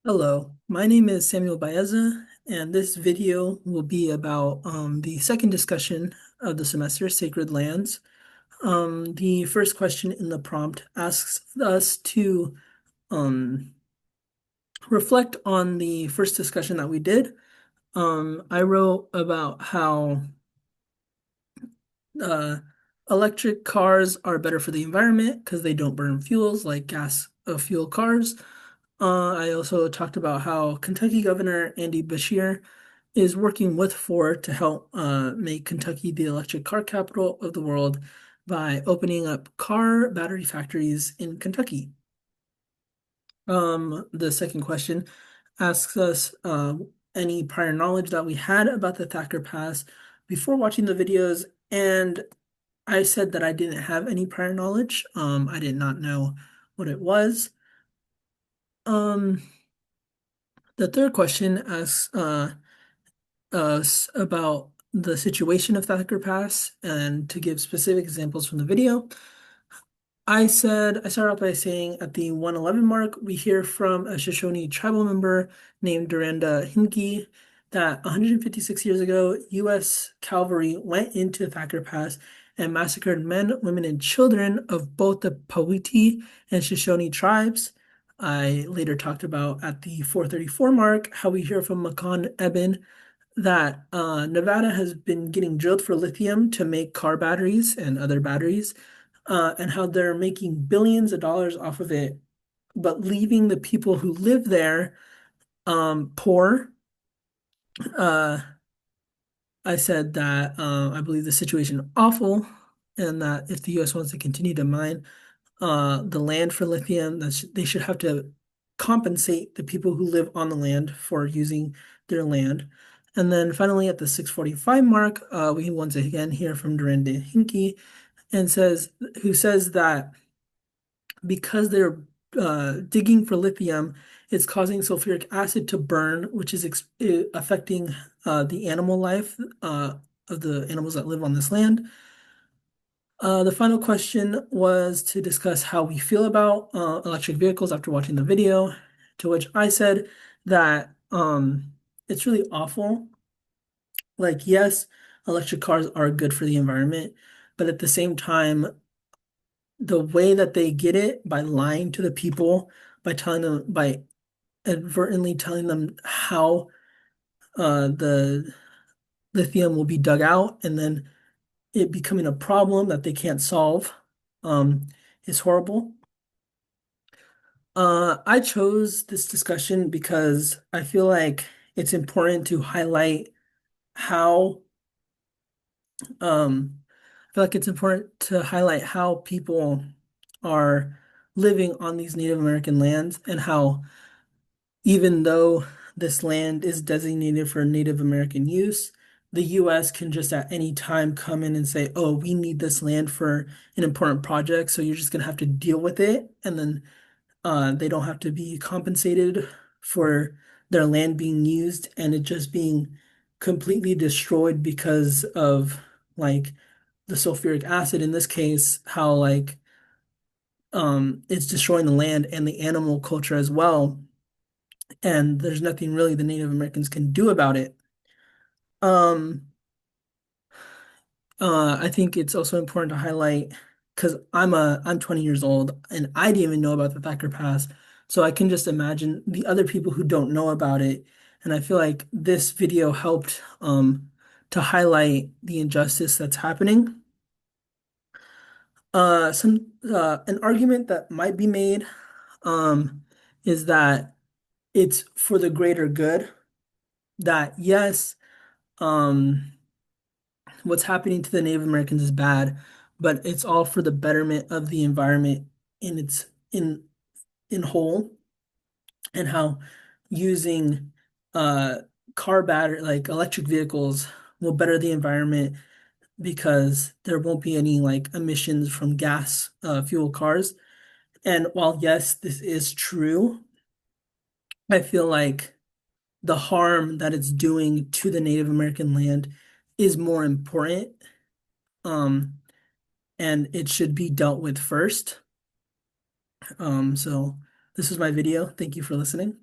Hello, my name is Samuel Baeza, and this video will be about the second discussion of the semester, Sacred Lands. The first question in the prompt asks us to um, reflect on the first discussion that we did. I wrote about how uh, electric cars are better for the environment because they don't burn fuels like gas fuel cars. I also talked about how Kentucky Governor Andy Beshear is working with Ford to help make Kentucky the electric car capital of the world by opening up car battery factories in Kentucky. The second question asks us any prior knowledge that we had about the Thacker Pass before watching the videos, and I said that I didn't have any prior knowledge. I did not know what it was. Um, the third question asks us about the situation of Thacker Pass and to give specific examples from the video. I started off by saying at the 111 mark, we hear from a Shoshone tribal member named Duranda Hinkie that 156 years ago, U.S. cavalry went into Thacker Pass and massacred men, women, and children of both the Powhatan and Shoshone tribes. I later talked about at the 434 mark how we hear from Makan Eben that Nevada has been getting drilled for lithium to make car batteries and other batteries, and how they're making billions of dollars off of it, but leaving the people who live there poor. Uh, I said that I believe the situation is awful, and that if the U.S. wants to continue to mine the land for lithium, they should have to compensate the people who live on the land for using their land. And then finally, at the 645 mark, we once again hear from Durande Hinkie and who says that because they're digging for lithium, it's causing sulfuric acid to burn, which is affecting the animal life of the animals that live on this land. The final question was to discuss how we feel about electric vehicles after watching the video, to which I said that it's really awful. Like, yes, electric cars are good for the environment, but at the same time, the way that they get it by lying to the people, by advertently telling them how the lithium will be dug out and then it becoming a problem that they can't solve, um, is horrible. I chose this discussion because I feel like it's important to highlight how, I feel like it's important to highlight how people are living on these Native American lands and how even though this land is designated for Native American use, the US can just at any time come in and say, oh, we need this land for an important project, so you're just gonna have to deal with it. And then they don't have to be compensated for their land being used and it just being completely destroyed because of like the sulfuric acid in this case, how like it's destroying the land and the animal culture as well. And there's nothing really the Native Americans can do about it. Um, I think it's also important to highlight because I'm 20 years old and I didn't even know about the Thacker Pass. So I can just imagine the other people who don't know about it. And I feel like this video helped to highlight the injustice that's happening. An argument that might be made um is that it's for the greater good, that yes, um what's happening to the Native Americans is bad, but it's all for the betterment of the environment in its in whole, and how using uh car battery like electric vehicles will better the environment because there won't be any like emissions from gas fuel cars. And while yes, this is true, I feel like the harm that it's doing to the Native American land is more important. Um, and it should be dealt with first. So this is my video. Thank you for listening.